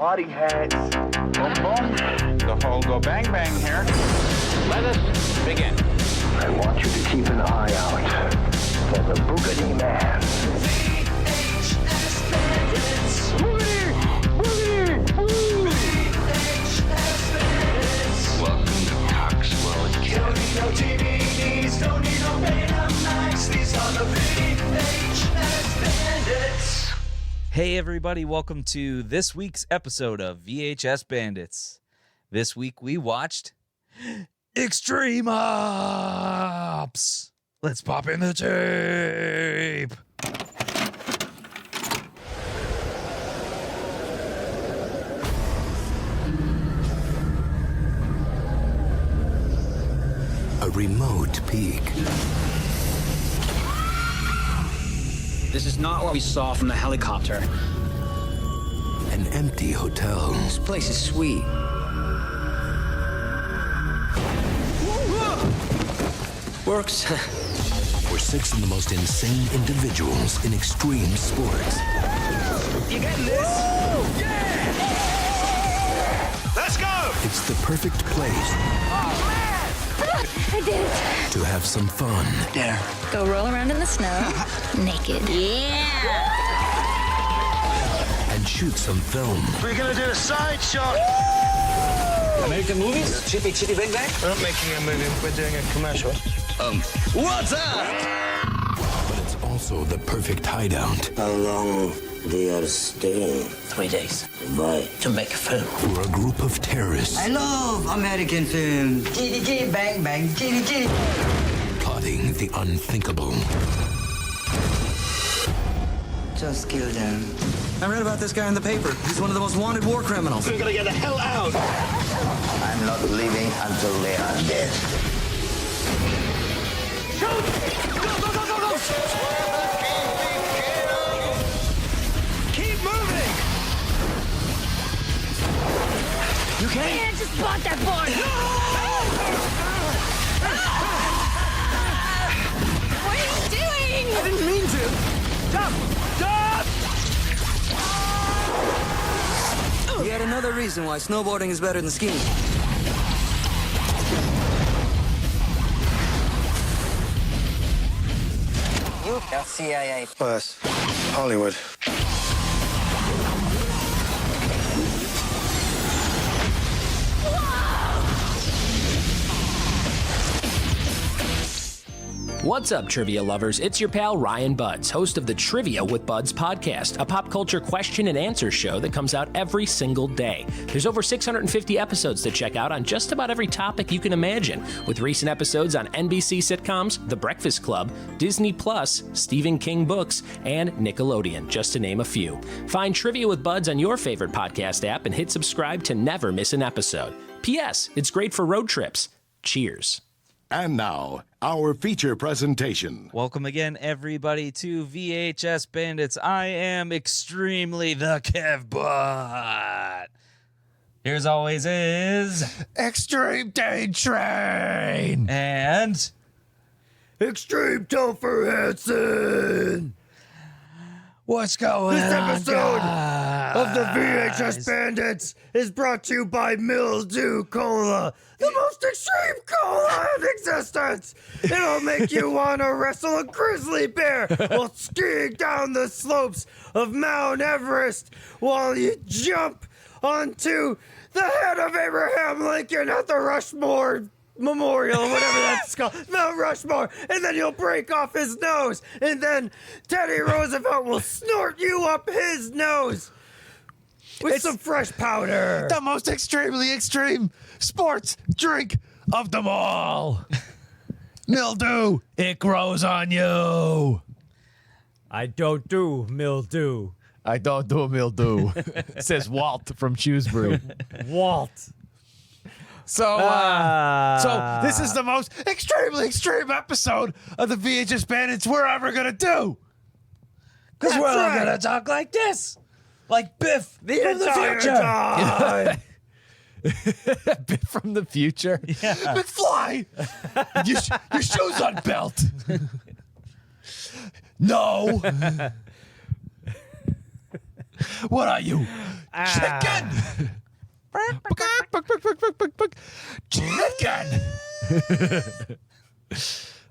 party hats. Boom, boom. The whole go bang bang here. Let us begin. I want you to keep an eye out for the Boogity Man. VHS Bandits. Boogity! Boogity! Woo! VHS Bandits. Welcome to Coxwell Don't Academy. need no DVDs, don't need no Betamax. These are the VHS Bandits. Hey everybody, welcome to this week's episode of VHS Bandits. This week we watched Extreme Ops. Let's pop in the tape. A remote peak. This is not what we saw from the helicopter. An empty hotel. This place is sweet. Works. Where six of the most insane individuals in extreme sports. You getting this? Yeah! Let's go! It's the perfect place I did it. to have some fun There. Go roll around in the snow, naked. Yeah. and shoot some film. We're gonna do a side shot. American movies? Chippy Chippy Bang Bang? We're not making a movie, we're doing a commercial. What's up? But it's also the perfect hideout How long they are staying? 3 days. Why? To make a film. for a group of terrorists I love American film. Kitty kitty bang bang, kitty kitty. plotting the unthinkable. Just kill them. I read about this guy in the paper. He's one of the most wanted war criminals. We're gonna get the hell out. I'm not leaving until they are dead. Keep moving. You can't just bought that board. What are you doing? I didn't mean to. Stop! Stop! Yet another reason why snowboarding is better than skiing. You got CIA. Worse. Hollywood. What's up, trivia lovers? It's your pal Ryan Buds, host of the Trivia with Buds podcast, a pop culture question and answer show that comes out every single day. There's over 650 episodes to check out on just about every topic you can imagine, with recent episodes on NBC sitcoms, The Breakfast Club, Disney Plus, Stephen King books, and Nickelodeon, just to name a few. Find Trivia with Buds on your favorite podcast app and hit subscribe to never miss an episode. P.S. It's great for road trips. Cheers. And now, our feature presentation. Welcome again, everybody, to VHS Bandits. I am extremely the Kev Butt. Here's always is Extreme Day Train! and Extreme Topher Hansen. what's going This on, episode guys? of the VHS Bandits is brought to you by Mildew Cola, the most extreme cola in existence. It'll make you want to wrestle a grizzly bear while skiing down the slopes of Mount Everest while you jump onto the head of Abraham Lincoln at the Rushmore Memorial, whatever that's called, Mount Rushmore, and then you'll break off his nose, and then Teddy Roosevelt will snort you up his nose with some fresh powder. The most extremely extreme sports drink of them all. Mildew, it grows on you. I don't do mildew. I don't do a mildew, says Walt from Shrewsbury. Walt. So this is the most extremely extreme episode of the VHS Bandits we're ever gonna do. Because we're all right. gonna talk like this, like Biff The from the entire future. time. Bit from the future. Yeah. McFly, your shoes unbelt. No. What are you, Chicken. Chicken.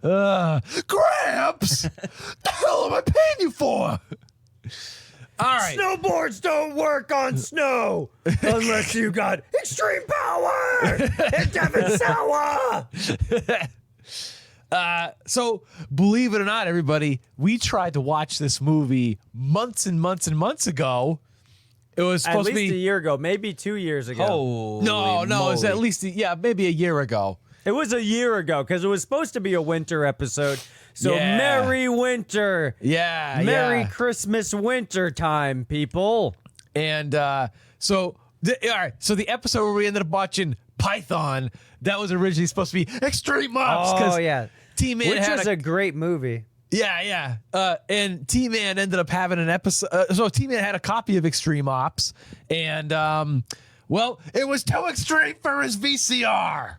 Gramps, the hell am I paying you for? All right. Snowboards don't work on snow unless you got extreme power and Devon Sawa. So, believe it or not, everybody, we tried to watch this movie months and months and months ago. It was supposed at least to be a year ago, maybe 2 years ago. No, it was at least maybe a year ago. It was a year ago because it was supposed to be a winter episode. So Merry Winter. Yeah. Merry Christmas winter time, people. And all right. So the episode where we ended up watching Python, that was originally supposed to be Extreme Ops. Oh, yeah. T-Man Which is a great movie. Yeah. And T-Man ended up having an episode. So T-Man had a copy of Extreme Ops. And, it was too extreme for his VCR.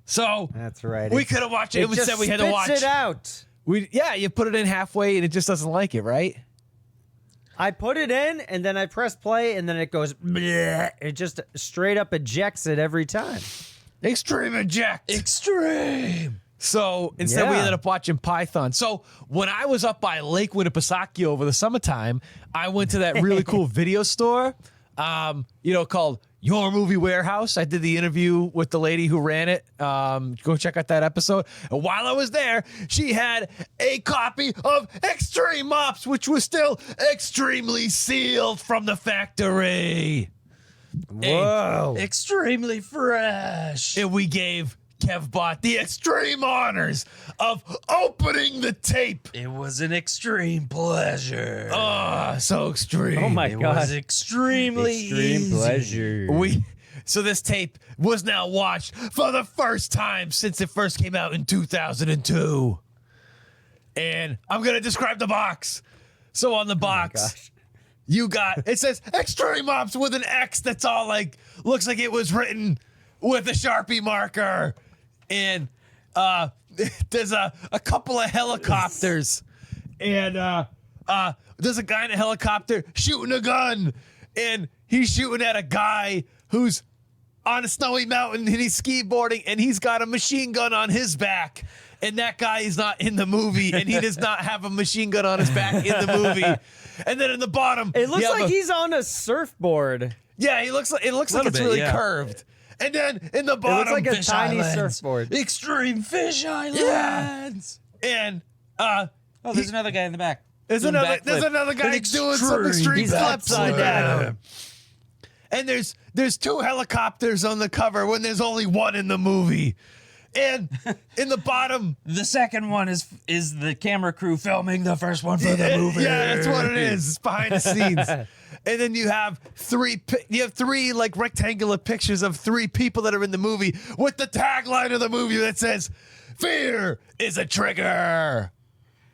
So that's right. We could have watched it. It said we had to watch it out. You put it in halfway and it just doesn't like it, right? I put it in and then I press play and then it goes bleh. It just straight up ejects it every time. Extreme eject. Extreme. So instead we ended up watching Python. So when I was up by Lake Winnipesaukee over the summertime, I went to that really cool video store, called Your Movie Warehouse. I did the interview with the lady who ran it. Go check out that episode. And while I was there, she had a copy of Extreme Ops, which was still extremely sealed from the factory. Whoa. Extremely fresh. And we gave KevBot the extreme honors of opening the tape. It was an extreme pleasure. Oh, so extreme. Oh my God. God. It was extremely easy. Pleasure. So this tape was now watched for the first time since it first came out in 2002. And I'm going to describe the box. So on the box, it says Extreme Ops with an X that's all looks like it was written with a Sharpie marker. And there's a couple of helicopters. And there's a guy in a helicopter shooting a gun. And he's shooting at a guy who's on a snowy mountain and he's skiboarding and he's got a machine gun on his back. And that guy is not in the movie, and he does not have a machine gun on his back in the movie. And then in the bottom, it looks like he's on a surfboard. Yeah, it looks like it's really curved. And then in the bottom, it looks like a Fish tiny Islands. surfboard. Extreme Fish Islands. Yeah. And there's another guy in the back. There's another guy doing some extreme He's flips upside down. And there's two helicopters on the cover when there's only one in the movie. And in the bottom, the second one is the camera crew filming the first one for the movie. Yeah, that's what it is. It's behind the scenes. And then you have three rectangular pictures of three people that are in the movie with the tagline of the movie that says, "Fear is a trigger."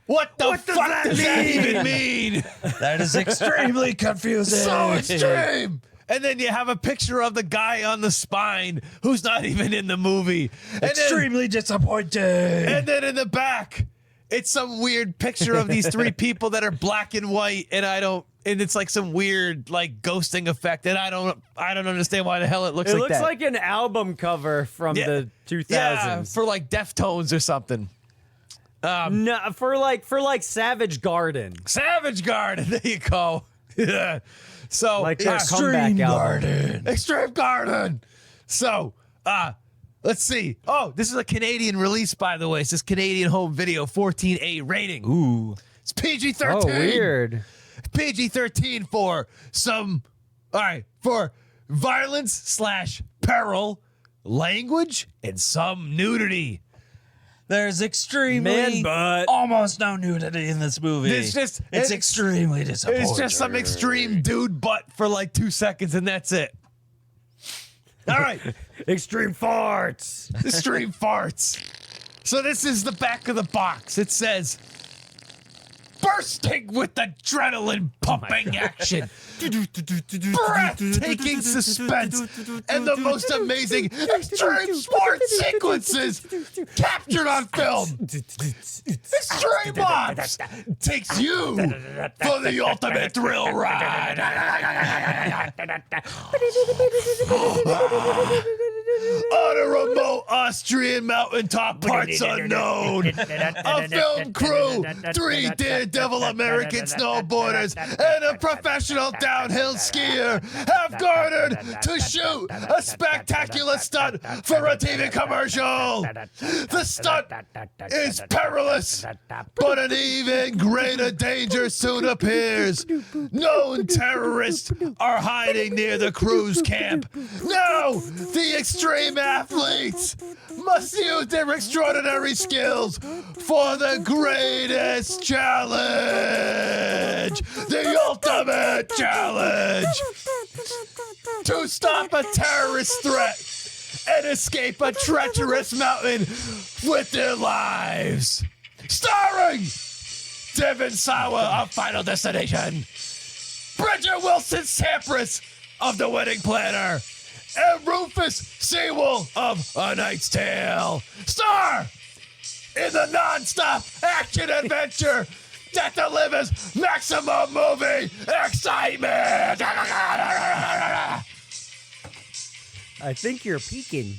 What the fuck does that even mean? That is extremely confusing. So extreme. And then you have a picture of the guy on the spine who's not even in the movie. Extremely disappointing. And then in the back, it's some weird picture of these three people that are black and white, and it's like some weird ghosting effect, and I don't understand why the hell it looks like that. It looks like an album cover from the 2000s. Yeah, for Deftones or something. No, for Savage Garden. Savage Garden. There you go. Yeah. So Extreme Garden. Extreme Garden. So let's see. Oh, this is a Canadian release, by the way. It's this Canadian home video, 14A rating. Ooh. It's PG-13. Oh, weird. PG-13 for violence / peril, language, and some nudity. There's extremely almost no nudity in this movie. It's extremely disappointing. It's just some extreme dude butt for 2 seconds, and that's it. All right. Extreme farts. Extreme farts. So this is the back of the box. It says, bursting with adrenaline pumping action, breathtaking suspense, and the most amazing extreme sports sequences captured on film. Extreme Ops takes you for the ultimate thrill ride. On a remote Austrian mountaintop parts unknown, a film crew, 3 Daredevil American snowboarders, and a professional downhill skier have garnered to shoot a spectacular stunt for a TV commercial. The stunt is perilous, but an even greater danger soon appears. Known terrorists are hiding near the crew's camp. Now, the extreme athletes must use their extraordinary skills for the greatest challenge, the ultimate challenge, to stop a terrorist threat and escape a treacherous mountain with their lives. Starring Devon Sawa of Final Destination, Bridget Wilson Sampras of The Wedding Planner, and Rufus Sewell of A Knight's Tale. Star in the non-stop action adventure that delivers maximum movie excitement. I think you're peaking.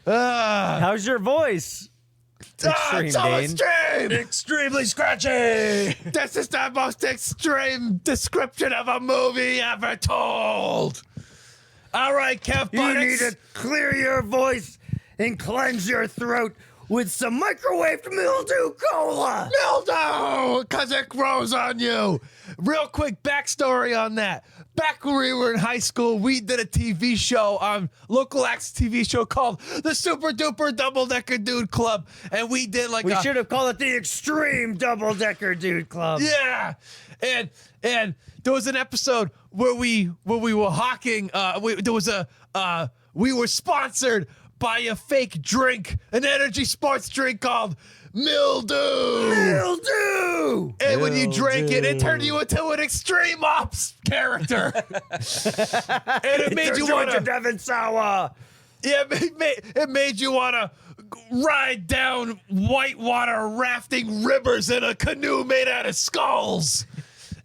How's your voice? Extreme, so Dane. extreme! Extremely scratchy! This is the most extreme description of a movie ever told. All right, Kev You need Buttocks. to clear your voice and cleanse your throat with some microwaved mildew cola. Mildew, because it grows on you. Real quick backstory on that. Back when we were in high school, we did a TV show on local acts TV show called the Super Duper Double Decker Dude Club, and we did like We should have called it the Extreme Double Decker Dude Club. Yeah, and there was an episode where we were hawking. We were sponsored by a fake drink, an energy sports drink called Mildew. Mildew. And when you drank it, it turned you into an Extreme Ops character. And it made you want to Devon Sawa. Yeah, it made you want to ride down whitewater rafting rivers in a canoe made out of skulls,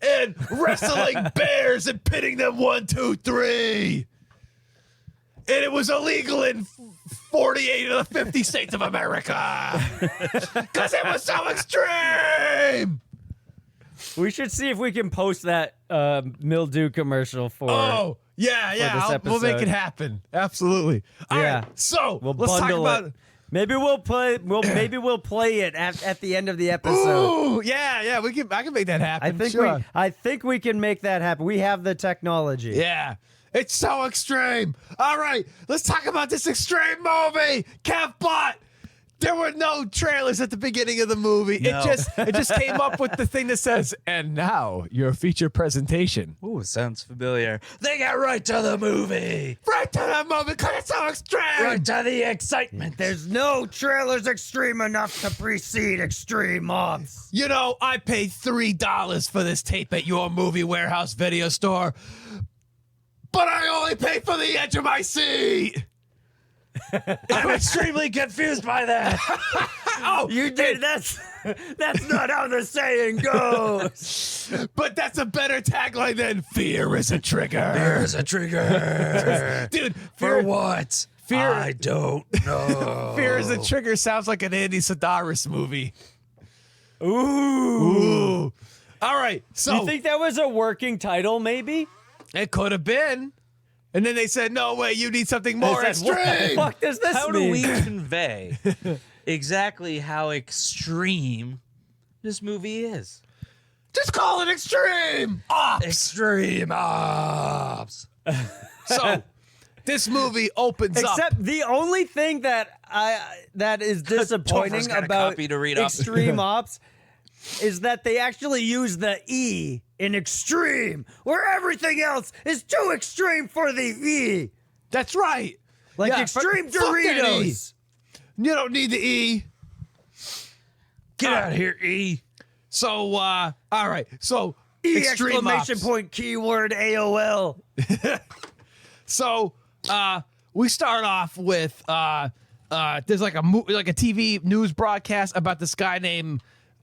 and wrestling bears and pitting them 1, 2, 3. And it was illegal in 48 of the 50 states of America because it was so extreme. We should see if we can post that mildew commercial for. Oh, yeah. We'll make it happen. Absolutely. All right, so let's talk about. Maybe we'll play. Maybe we'll play it at the end of the episode. Ooh, yeah. I can make that happen. I think we can make that happen. We have the technology. Yeah. It's so extreme. All right, let's talk about this extreme movie. Kevbot. There were no trailers at the beginning of the movie. No. It just came up with the thing that says, "And now your feature presentation." Ooh, sounds familiar. They got right to the movie. Right to the movie because it's so extreme. Right to the excitement. There's no trailers extreme enough to precede Extreme Ops. You know, I paid $3 for this tape at your movie warehouse video store, but I only paid for the edge of my seat. I'm extremely confused by that. Oh, you did. That's not how the saying goes. But that's a better tagline than "Fear is a trigger." Fear is a trigger. Dude, for what? Fear. I don't know. Fear is a trigger sounds like an Andy Sedaris movie. Ooh. All right. So you think that was a working title? Maybe it could have been. And then they said, "No way, you need something more extreme." What the fuck does this How mean? do we convey exactly how extreme this movie is? Just call it Extreme Ops. Extreme Ops. So this movie opens up. Except the only thing that is disappointing got a about copy to read off. Extreme Ops is that they actually use the E in extreme, where everything else is too extreme for the E. That's right. Like Yeah, extreme fuck that E. Doritos. You don't need the E. Get out of here, E. So, all right. So, E extreme exclamation ops. point keyword AOL. So, we start off with there's like a TV news broadcast about this guy named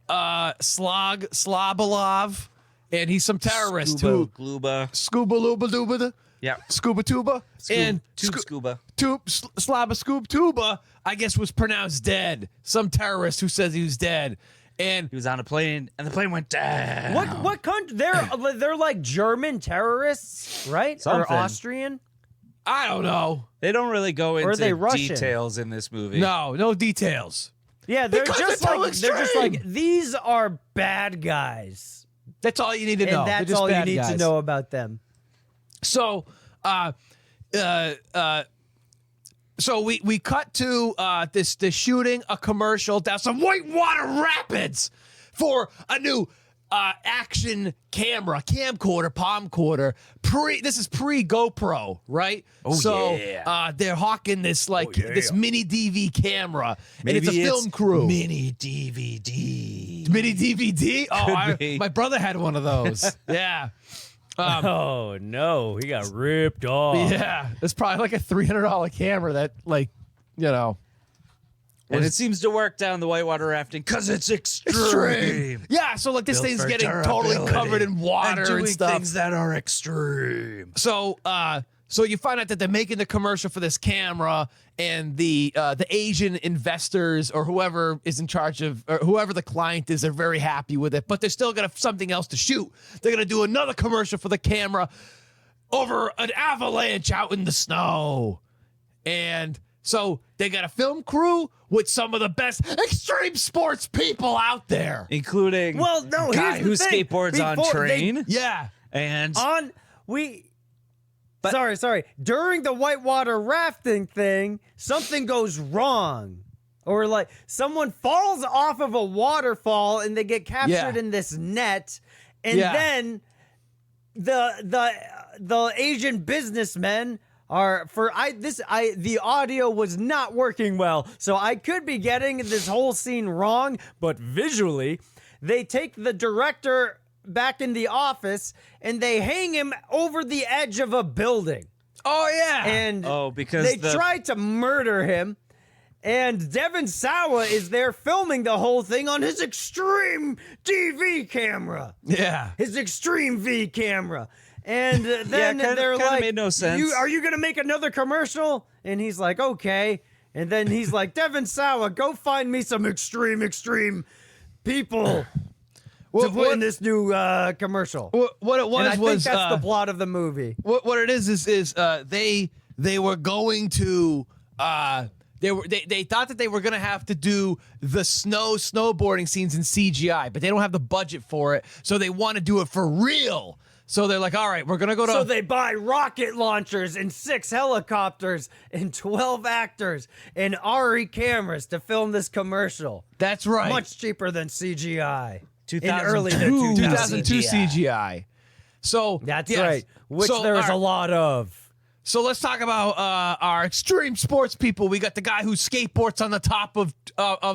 Slobolov, and he's some terrorist Scuba, who Scuba Luba Duba. Yeah. Scuba Tuba. And Scuba. Slaba Scoob Tuba, I guess, was pronounced dead. Some terrorist who says he was dead. And he was on a plane, and the plane went down. What country? They're like German terrorists, right? Something. Or Austrian? I don't know. They don't really go Or are they into Russian? details in this movie. No details. Yeah, they're Because just they're like too they're just extreme. like these are bad guys, That's all you need to know. and They're that's just all you bad need guys. to know about them. So, so we cut to this shooting a commercial down some whitewater rapids for a new action camcorder, palmcorder. This is pre GoPro, right? Oh, so, yeah. they're hawking this this mini DV camera, and it's a film crew. Mini DVD. Mini DVD. Oh, be. my brother had one of those. Yeah. Oh no, he got ripped off. Yeah, it's probably like a $300 camera that, like, you know. And it seems to work down the whitewater rafting because it's extreme. Yeah, so like this Built thing's for getting totally durability covered in water and doing stuff. things that are extreme. So, so you find out that they're making the commercial for this camera, and the Asian investors or whoever is in charge of, or whoever the client is, they're very happy with it. But they're still gonna have something else to shoot. They're gonna do another commercial for the camera over an avalanche out in the snow, and so they got a film crew with some of the best extreme sports people out there, Including Well, no, guy here's the who thing. skateboards on Before train. Yeah. And Sorry. During the whitewater rafting thing, something goes wrong. Or like someone falls off of a waterfall and they get captured in this net, and then the Asian businessmen are the audio was not working well, so I could be getting this whole scene wrong, but visually they take the director back in the office and they hang him over the edge of a building. Oh yeah. And because they tried to murder him. And Devon Sawa is there filming the whole thing on his extreme DV camera. Yeah. His extreme V camera. And then they're kinda like, made no sense. Are you going to make another commercial? And he's like, okay. And then he's like, Devon Sawa, go find me some extreme people to put in this new commercial. What it was and I was think that's the plot of the movie. What it is they were going to they thought that they were gonna have to do the snowboarding scenes in CGI, but they don't have the budget for it, so they want to do it for real. So they're like, all right, we're gonna go to. So they buy rocket launchers and 6 helicopters and 12 actors and RE cameras to film this commercial. That's right. Much cheaper than CGI. 2002 2002 CGI. So that's right, which there's a lot of. So let's talk about our extreme sports people. We got the guy who skateboards on the top of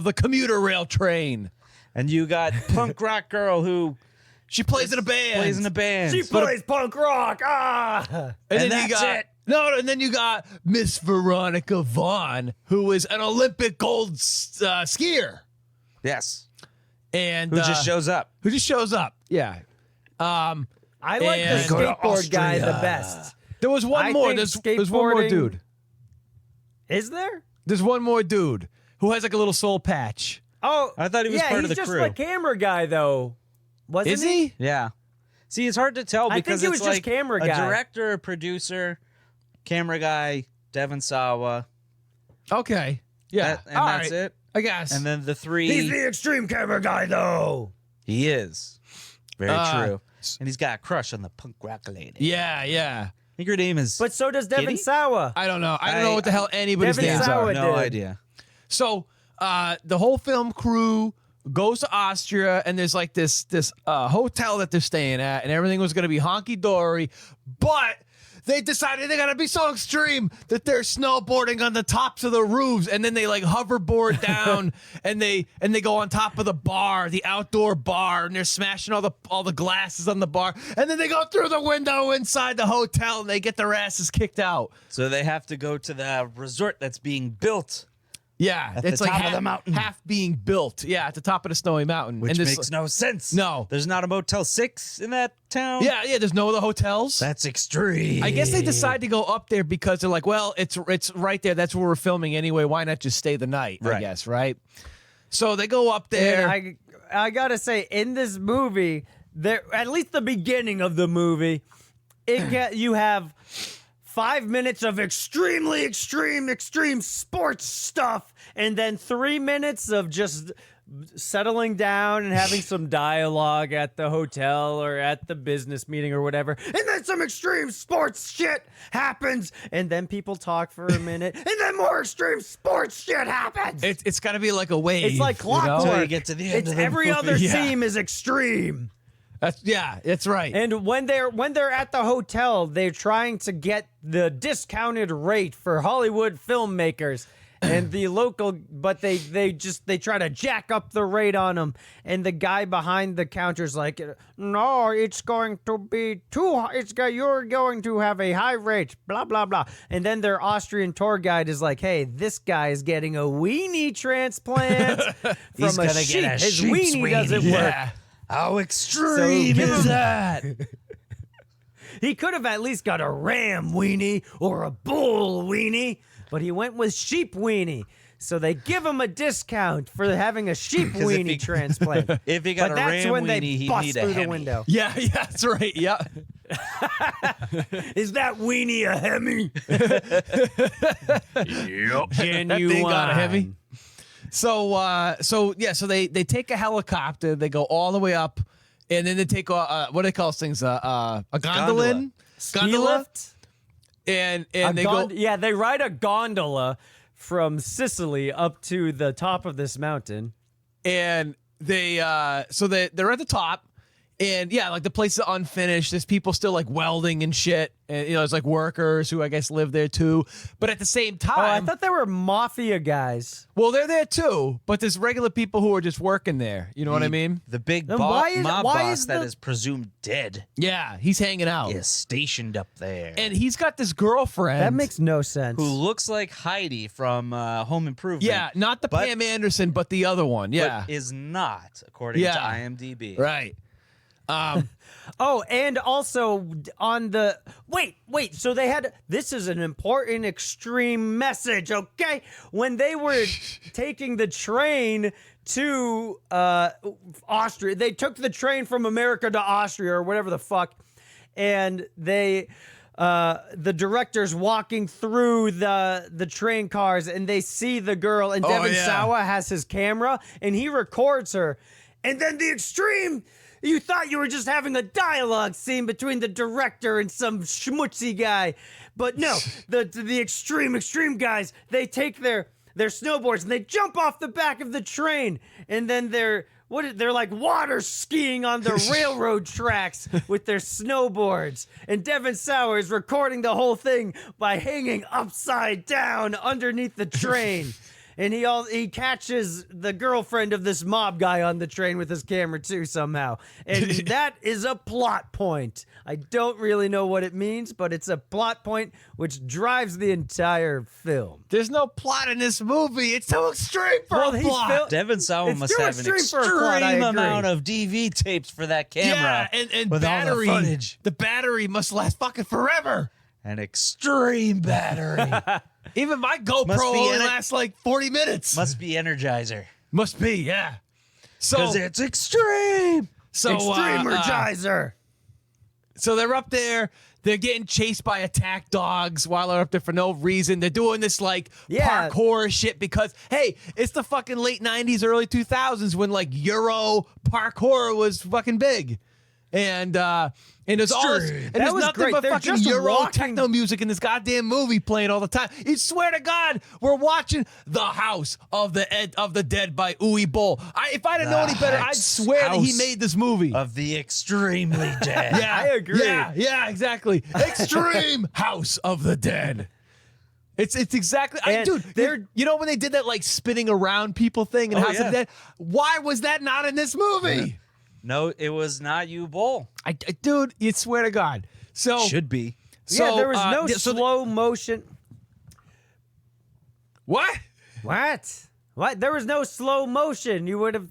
the commuter rail train, and you got punk rock girl who she plays in a band. She plays punk rock. And then that's you got and then you got Miss Veronica Vaughn, who is an Olympic gold skier. Yes, and who just shows up. Yeah. I like the skateboard guy the best. There was one more. There's one more dude. Is there? There's one more dude who has like a little soul patch. Oh, I thought he was part of the he's crew. just the camera guy, though. Wasn't Is he? Yeah. See, it's hard to tell I because think he it's was just like camera a guy. director, a producer, camera guy, Devon Sawa. Okay. Yeah. And that's it. I guess. And then the three. He's the extreme camera guy, though. He is. Very true. And he's got a crush on the punk rock lady. Yeah, yeah. I think her name is. But so does Devon Kitty? Sawa. I don't know. I don't know what the hell anybody's Devon names Sawa are. No did. idea. So the whole film crew goes to Austria, and there's like this hotel that they're staying at, and everything was going to be honky-dory, but they decided they got to be so extreme that they're snowboarding on the tops of the roofs, and then they like hoverboard down and they go on top of the bar, the outdoor bar, and they're smashing all the glasses on the bar, and then they go through the window inside the hotel and they get their asses kicked out. So they have to go to the resort that's being built. Yeah, At it's the like top of the mountain. half being built. Yeah, at the top of the snowy mountain. Which and makes no sense. No. There's not a Motel 6 in that town? Yeah, there's no other hotels. That's extreme. I guess they decide to go up there because they're like, well, it's right there. That's where we're filming anyway. Why not just stay the night, I guess, right? So they go up there. And I got to say, in this movie, there at least the beginning of the movie, you have 5 minutes of extremely extreme sports stuff, and then 3 minutes of just settling down and having some dialogue at the hotel or at the business meeting or whatever. And then some extreme sports shit happens, and then people talk for a minute, and then more extreme sports shit happens. It's got to be like a wave. It's like clockwork. Until you get to the end of the every movie. other scene is extreme. That's right. And when they're at the hotel, they're trying to get the discounted rate for Hollywood filmmakers and the local, but they try to jack up the rate on them. And the guy behind the counter's like, "No, it's going to be too high. You're going to have a high rate, blah blah blah." And then their Austrian tour guide is like, "Hey, this guy is getting a weenie transplant from a sheep. His weenie doesn't work." How extreme is that? He could have at least got a ram weenie or a bull weenie, but he went with sheep weenie. So they give him a discount for having a sheep weenie transplant. If he got but a that's ram when weenie, they he'd bust need a through the Hemi. window. Yeah, that's right. Yeah. Is that weenie a Hemi? Yep. That thing got a heavy. So they take a helicopter, they go all the way up, and then they take what do they call those things? A gondola? Ski lift? And they go. Yeah, they ride a gondola from Sicily up to the top of this mountain. And they're at the top. And yeah, like the place is unfinished. There's people still like welding and shit. And it's like workers who I guess live there too. But at the same time, I thought they were mafia guys. Well, they're there too. But there's regular people who are just working there. You know what I mean? The big Then mob why boss is that is presumed dead Yeah, he's hanging out. is stationed up there. And he's got this girlfriend. That makes no sense. who looks like Heidi from Home Improvement. Yeah, not the Pam Anderson, but the other one. Yeah. But is not, according to IMDb. Right. Oh, and also on the wait, so they had this is an important extreme message, okay? When they were taking the train to Austria, they took the train from America to Austria or whatever the fuck, and they the director's walking through the train cars, and they see the girl, and Devon Sawa has his camera, and he records her, and then the extreme. You thought you were just having a dialogue scene between the director and some schmutzy guy. But no, the extreme guys, they take their snowboards and they jump off the back of the train. And then they're like water skiing on the railroad tracks with their snowboards. And Devon Sawa is recording the whole thing by hanging upside down underneath the train. And he catches the girlfriend of this mob guy on the train with his camera too somehow. And that is a plot point. I don't really know what it means, but it's a plot point which drives the entire film. There's no plot in this movie. It's too extreme for a plot. Devon Sawa It's must too have an extreme for a plot, I extreme agree. amount of DV tapes for that camera. Yeah, and with battery. all the footage. The battery must last fucking forever. An extreme battery. Even my GoPro only lasts like 40 minutes. Must be Energizer. Must be, yeah. So Because it's extreme. So Extreme-ergizer. So they're up there. They're getting chased by attack dogs while they're up there for no reason. They're doing this like parkour shit because, hey, it's the fucking late 90s, early 2000s when like Euro parkour was fucking big. And there's all this, and there's was nothing great. but They're fucking just Euro walking- techno music in this goddamn movie playing all the time. You swear to God, we're watching The House of the Dead by Uwe Boll. If I didn't know any better, I'd swear that he made this movie. Of the extremely dead. Yeah, I agree. Yeah, exactly. Extreme House of the Dead. It's exactly, dude. You know when they did that like spinning around people thing in House of the Dead? Why was that not in this movie? No, it was not you, Bull. Dude, you swear to God. So Should be. So, there was no so slow motion. What? What? There was no slow motion. You would have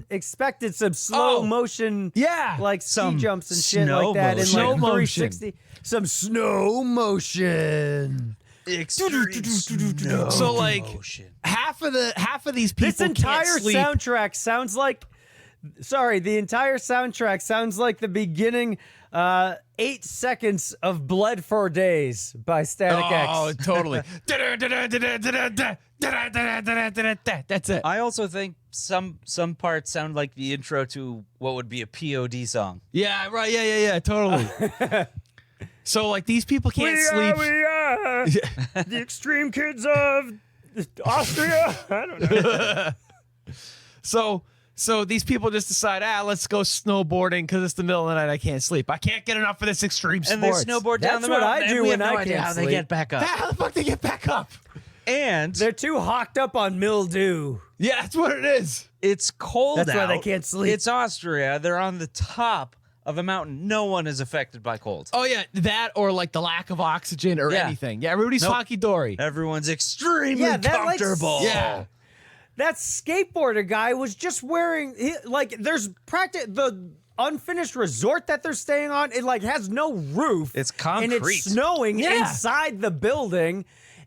expected some slow motion, like ski jumps and shit like that in like 360. Some snow motion. Extreme snow So like motion. half of these people This entire can't sleep. soundtrack sounds like. Sorry, the entire soundtrack sounds like the beginning 8 seconds of Blood for Days by Static X. Oh, totally. That's it. I also think some parts sound like the intro to what would be a POD song. Yeah, right. Yeah, totally. So like these people can't sleep. We are the extreme kids of Austria. I don't know. So these people just decide, let's go snowboarding because it's the middle of the night. I can't sleep. I can't get enough of this extreme And sports. they snowboard down That's the what mountain. I and do we when have no I idea can't how they sleep. get back up. How the fuck they get back up? And They're too hocked up on mildew. Yeah, that's what it is. it's cold That's out. why they can't sleep. It's Austria. They're on the top of a mountain. No one is affected by cold. Oh yeah, that or like the lack of oxygen or Yeah. anything. Yeah, everybody's honky dory. Everyone's extremely Yeah, that, like, comfortable. Yeah. That skateboarder guy was just wearing there's the unfinished resort that they're staying on. It like has no roof. It's and it's concrete. snowing Yeah. inside the building,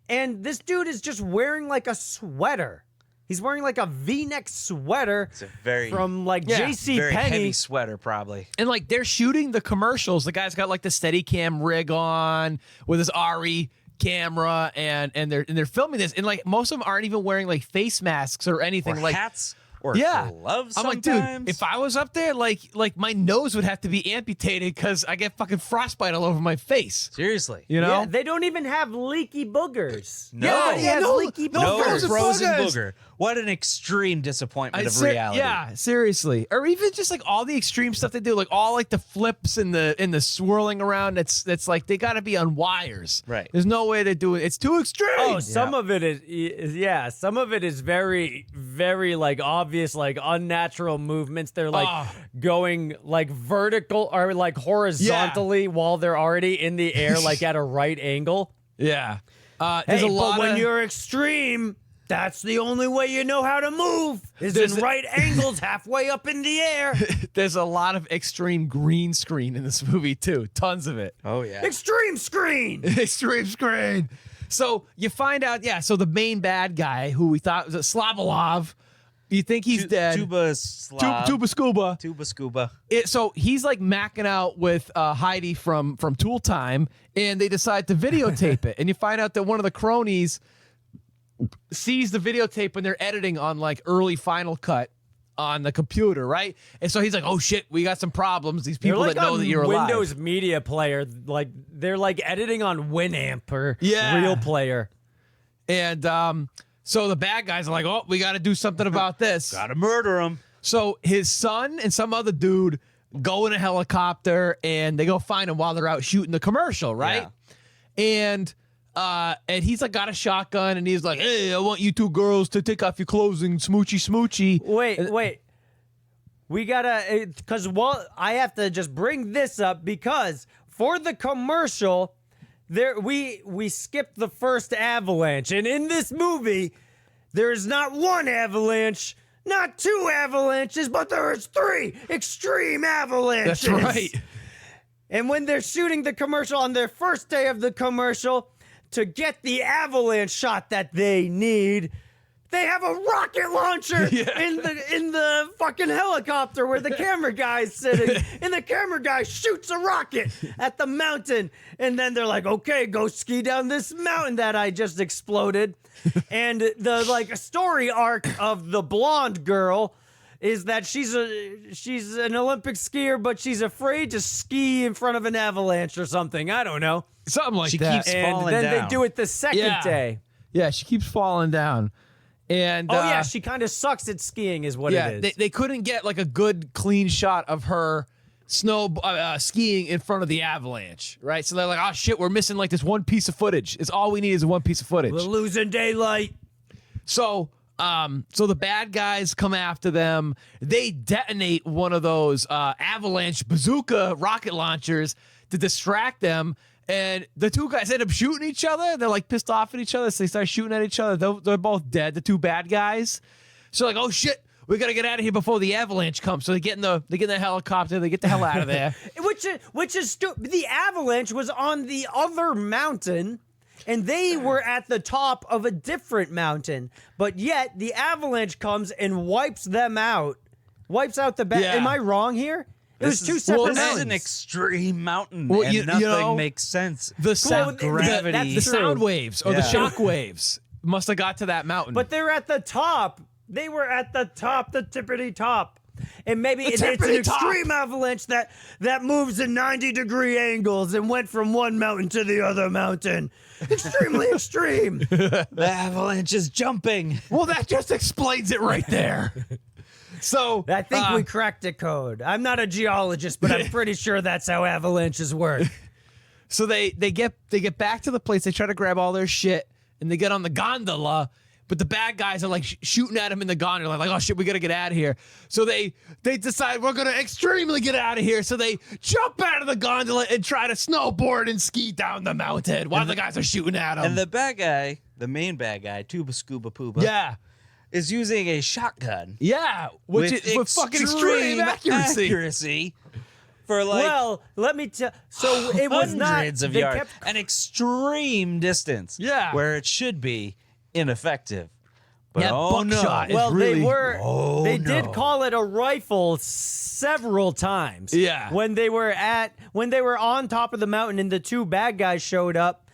and this dude is just wearing like a sweater. He's wearing like a V-neck sweater It's a very from like Yeah, J.C. very heavy Penney. sweater, probably. And like they're shooting the commercials. The guy's got like the Steadicam rig on with his RE camera, and they're filming this. And like most of them aren't even wearing like face masks or anything. Or like hats or gloves. I'm like, sometimes. dude, if I was up there, like my nose would have to be amputated because I get fucking frostbite all over my face. Seriously. You know? Yeah, they don't even have leaky boogers. No. Nobody has leaky No boogers. frozen boogers. booger. What an extreme disappointment of reality. Yeah, seriously. Or even just like all the extreme stuff they do, like all like the flips and the swirling around. That's like they got to be on wires. Right. There's no way to do it. It's too extreme. Oh, some of it is some of it is very, very like obvious, like unnatural movements. They're like going like vertical or like horizontally while they're already in the air, like at a right angle. Yeah. There's a lot but when of, you're extreme, that's the only way you know how to move is in right angles halfway up in the air. there's a lot of extreme green screen in this movie too. Tons of it. Oh, yeah. Extreme screen. Extreme screen. So you find out, so the main bad guy who we thought was a Slavolov, you think he's dead. Tuba Scuba. Tuba Scuba. So he's like macking out with Heidi from Tool Time, and they decide to videotape it. And you find out that one of the cronies sees the videotape when they're editing on like early Final Cut on the computer, right? And so he's like, "Oh shit, we got some problems." These people They're like that know on that you're Windows alive. Media Player, like they're like editing on Winamp or Yeah. Real Player. And so the bad guys are like, "Oh, we got to do something about this. Gotta murder him." So his son and some other dude go in a helicopter and they go find him while they're out shooting the commercial, right? And he's like got a shotgun and he's like, "Hey, I want you two girls to take off your clothes and smoochy smoochy." Wait. We gotta, because I have to just bring this up because for the commercial, we skipped the first avalanche, and in this movie, there is not one avalanche, not two avalanches, but there is 3 extreme avalanches. That's right. And when they're shooting the commercial on their first day of the commercial, to get the avalanche shot that they need, they have a rocket launcher in the fucking helicopter where the camera guy's sitting, and the camera guy shoots a rocket at the mountain, and then they're like, "Okay, go ski down this mountain that I just exploded." And the like story arc of the blonde girl is that she's an Olympic skier, but she's afraid to ski in front of an avalanche or something. I don't know. Something like She that. keeps And falling then down. they do it the second day. Yeah, she keeps falling down. And Oh yeah, she kind of sucks at skiing, is what yeah, it is. they couldn't get like a good clean shot of her skiing in front of the avalanche, right? So they're like, oh shit, we're missing like this one piece of footage. It's all we need is one piece of footage. We're losing daylight. So the bad guys come after them. They detonate one of those avalanche bazooka rocket launchers to distract them. And the two guys end up shooting each other. They're like pissed off at each other. So they start shooting at each other. They're both dead, the two bad guys. So like, oh shit, we gotta get out of here before the avalanche comes. So they get in the helicopter. They get the hell out of there. Which is stupid. The avalanche was on the other mountain, and they were at the top of a different mountain. But yet the avalanche comes and wipes them out. Wipes out the Yeah. Am I wrong here? It was two separate This is mountains. an extreme mountain, Well, and you nothing know, makes sense. The sound, gravity. the sound waves or the Yeah. shock waves must have got to that mountain. But they're at the top. They were at the top, the tippity top. And maybe it's an tippity-top. extreme avalanche that moves in 90-degree angles and went from one mountain to the other mountain. Extremely extreme. The avalanche is jumping. well, that just explains it right there. So I think we cracked the code. I'm not a geologist, but I'm pretty sure that's how avalanches work. So they get back to the place. They try to grab all their shit, and they get on the gondola. But the bad guys are like shooting at him in the gondola, like, oh shit, we gotta get out of here. So they decide we're gonna extremely get out of here. So they jump out of the gondola and try to snowboard and ski down the mountain while the guys are shooting at them. And the bad guy, the main bad guy, Tuba Scuba Pooba, yeah, is using a shotgun. yeah, which is with fucking extreme accuracy. For like Well, let me tell. So it was not. hundreds of they yards, kept- an extreme distance. Yeah. where it should be ineffective. But Yeah, oh no! buckshot. well, really- they were. Oh, they no. did call it a rifle several times. Yeah. When they were on top of the mountain and the two bad guys showed up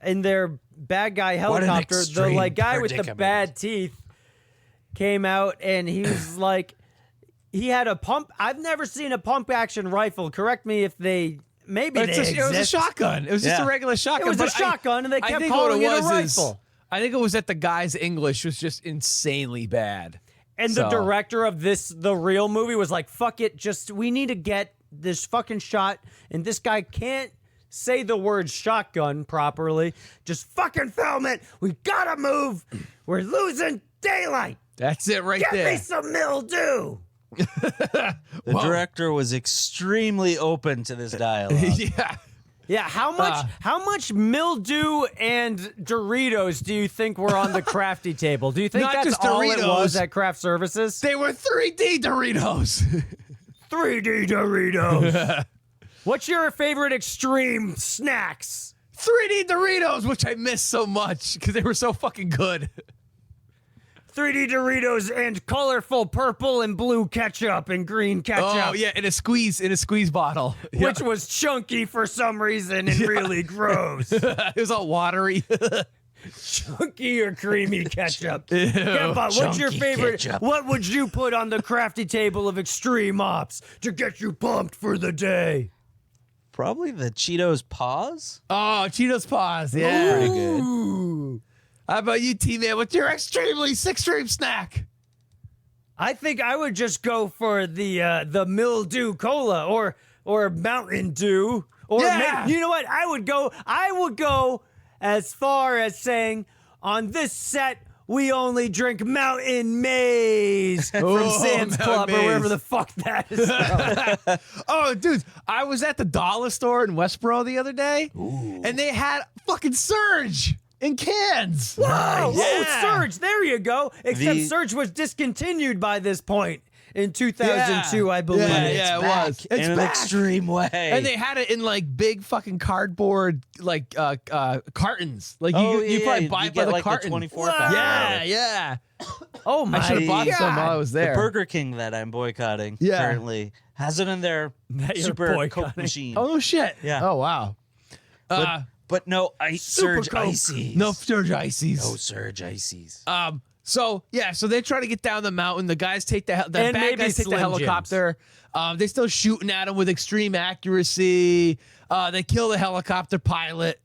in their bad guy What an helicopter, the extreme like guy with the predicament. bad teeth came out and he was like, he had a pump. I've never seen a pump action rifle. Correct me if they. Maybe It was a shotgun. It was just a regular shotgun. It was a but shotgun, and they I kept think calling what it a was rifle. I think it was that the guy's English was just insanely bad. And the director of the real movie was like, fuck it, we need to get this fucking shot, and this guy can't say the word shotgun properly. Just fucking film it. We gotta move. We're losing daylight. That's it right Get there. me some mildew. The director was extremely open to this dialogue. yeah. Yeah, how much mildew and Doritos do you think were on the crafty table? Do you think Not that's just all it Doritos. was at Craft Services? They were 3D Doritos. 3D Doritos. What's your favorite extreme snacks? 3D Doritos, which I miss so much because they were so fucking good. 3D Doritos and colorful purple and blue ketchup and green ketchup. Oh yeah, in a squeeze bottle, Which was chunky for some reason and really gross. it was all watery. Chunky or creamy ketchup? Kemba, what's your Chunky favorite? ketchup. What would you put on the crafty table of extreme ops to get you pumped for the day? Probably the Cheetos Paws. Oh, Cheetos Paws, yeah, Pretty good. Ooh. How about you, T-Man? What's your extreme snack? I think I would just go for the Mildew Cola or Mountain Dew or Yeah. you know what? I would go as far as saying on this set we only drink Mountain Maize from Oh, Sam's Mountain Club or wherever Maize. the fuck that is from. Oh, dude, I was at the dollar store in Westboro the other day, and they had fucking Surge in cans. Whoa! Oh, Yeah. Surge, there you go. Except The- Surge was discontinued by this point in 2002, I believe. Yeah, it was. It's in an back. extreme way. And they had it in like big fucking cardboard like cartons. Like you probably buy it by get the like carton. the 24 pack. Yeah, yeah. Oh my I should have bought God. some while I was there. The Burger King that I'm boycotting Yeah. currently has it in their That you're super boycotting. Coke machine. Oh no shit. Yeah. Oh wow. But no Super Surge Coke. Ices. No Surge Ices. No Surge Ices. So they try to get down the mountain. The guys take the And bad maybe guys take the Slim helicopter. They're still shooting at him with extreme accuracy. They kill the helicopter pilot.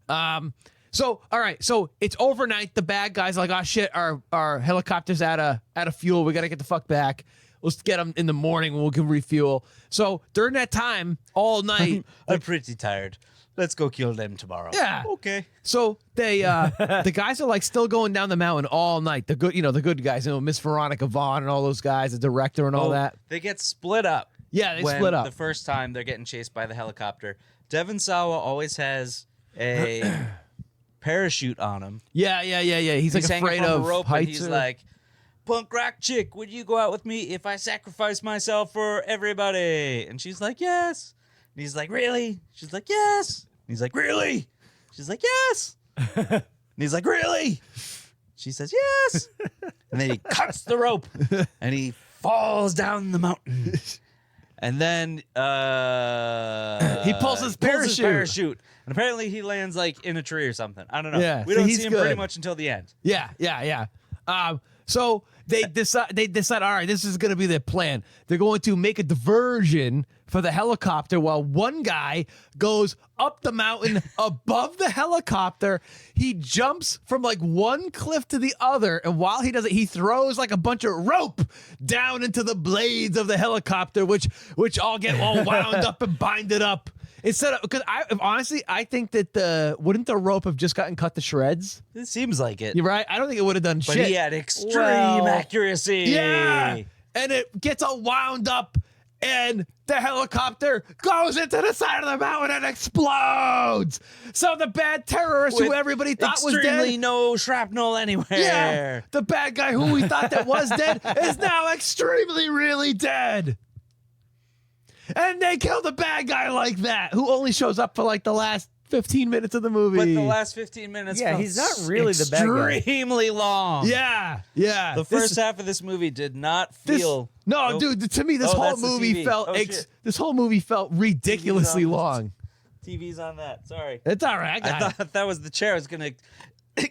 So all right, so it's overnight. The bad guys are like, oh shit, our helicopter's out of fuel. We gotta get the fuck back. Let's get them in the morning when we can refuel. So during that time, all night, I'm pretty tired. Let's go kill them tomorrow. Yeah. Okay. So they the guys are like still going down the mountain all night. The good guys, Miss Veronica Vaughn and all those guys, the director and all that. They get split up. Yeah, they split up. The first time they're getting chased by the helicopter. Devon Sawa always has a parachute on him. Yeah. He's like hanging afraid from of a rope, heights. and he's like, "Punk rock chick, would you go out with me if I sacrifice myself for everybody?" And she's like, "Yes." And he's like, "Really?" She's like, "Yes." And he's like, "Really?" She's like, "Yes." And he's like, "Really?" She says, "Yes." And then he cuts the rope and he falls down the mountain. And then he pulls his parachute. And apparently he lands like in a tree or something. I don't know. Yeah, we so don't he's see him good. pretty much until the end. Yeah. So they decide, all right, this is going to be their plan. They're going to make a diversion for the helicopter while one guy goes up the mountain above the helicopter. He jumps from like one cliff to the other, and while he does it, he throws like a bunch of rope down into the blades of the helicopter, which all get all wound up and binded up. Instead of, because honestly, I think that wouldn't the rope have just gotten cut to shreds? It seems like it. You're right. I don't think it would have done But shit. he had extreme accuracy. Yeah. And it gets all wound up, and the helicopter goes into the side of the mountain and explodes. So the bad terrorist who everybody thought was dead. Extremely no shrapnel anywhere. Yeah. The bad guy who we thought that was dead is now extremely really dead. And they kill the bad guy like that, who only shows up for like the last 15 minutes of the movie. But the last 15 minutes felt he's not really the bad guy. extremely long. Yeah. The first half of this movie did not feel... Dude, to me, this whole movie felt this whole movie felt ridiculously long. TV's on that. Sorry. It's all right. I thought that was the chair. I was going to...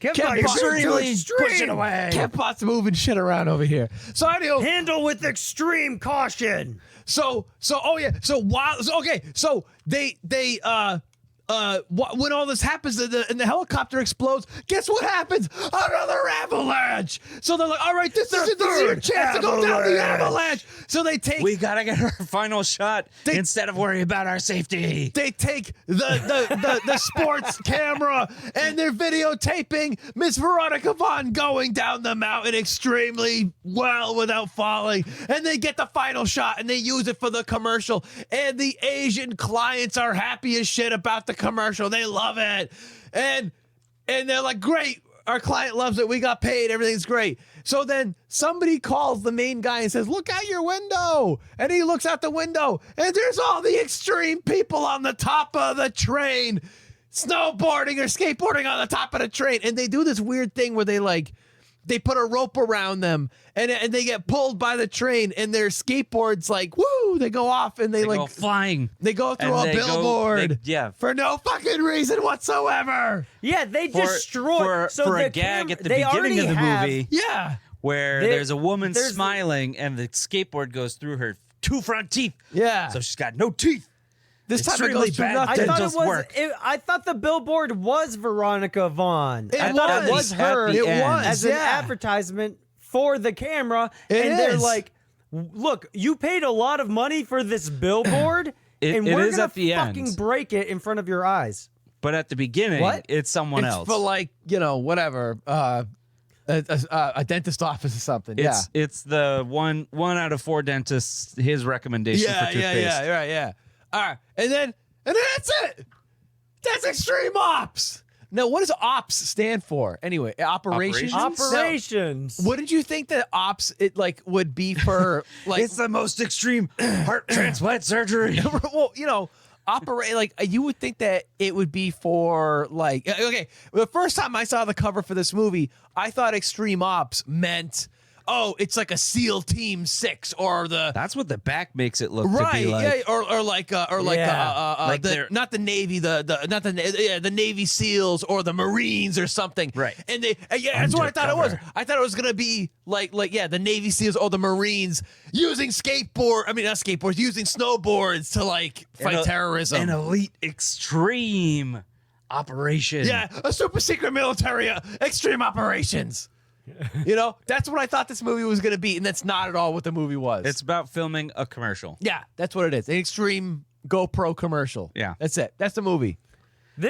Extremely pushing away. Kempot's moving shit around over here. So anyway, handle with extreme caution. So they when all this happens and the helicopter explodes, guess what happens? Another avalanche. So they're like, all right, this is your chance to go down the avalanche. So we gotta get our final shot instead of worry about our safety. They take the sports camera and they're videotaping Miss Veronica Vaughn going down the mountain extremely well without falling. And they get the final shot and they use it for the commercial. And the Asian clients are happy as shit about the commercial. They love it. And they're like, great, our client loves it. We got paid. Everything's great. So then somebody calls the main guy and says, look out your window. And he looks out the window and there's all the extreme people on the top of the train, snowboarding or skateboarding on the top of the train. And they do this weird thing where they put a rope around them and they get pulled by the train and their skateboards they go off and they go flying. They go through a billboard for no fucking reason whatsoever. Yeah, they destroy for a gag at the beginning of the movie. Yeah. Where there's a woman smiling and the skateboard goes through her two front teeth. Yeah. So she's got no teeth. This time it's it goes through nothing. I thought the billboard was Veronica Vaughn. It was her. It was as an advertisement for the camera. They're like, look, you paid a lot of money for this billboard, and we're gonna fucking break it in front of your eyes. But at the beginning, it's someone else. For whatever. A dentist office or something. It's the one out of 4 dentists, his recommendation for toothpaste. Yeah. All right, and then that's it. That's Extreme Ops. Now, what does Ops stand for? Anyway, operations. Operations. Now, what did you think that Ops would be for? It's the most extreme heart transplant surgery. Well, operate you would think that it would be for the first time I saw the cover for this movie, I thought Extreme Ops meant oh, it's like a SEAL Team 6 or the That's what the back makes it look right, to be like. yeah, or like Like not the Navy, the Navy SEAls or the Marines or something. Right. And that's what I thought it was. I thought it was gonna be like the Navy SEAls or the Marines using using snowboards to like fight terrorism. An elite extreme operation. Yeah, a super secret military extreme operations. That's what I thought this movie was going to be, and that's not at all what the movie was. It's about filming a commercial. Yeah, that's what it is. An extreme GoPro commercial. Yeah. That's it. That's the movie.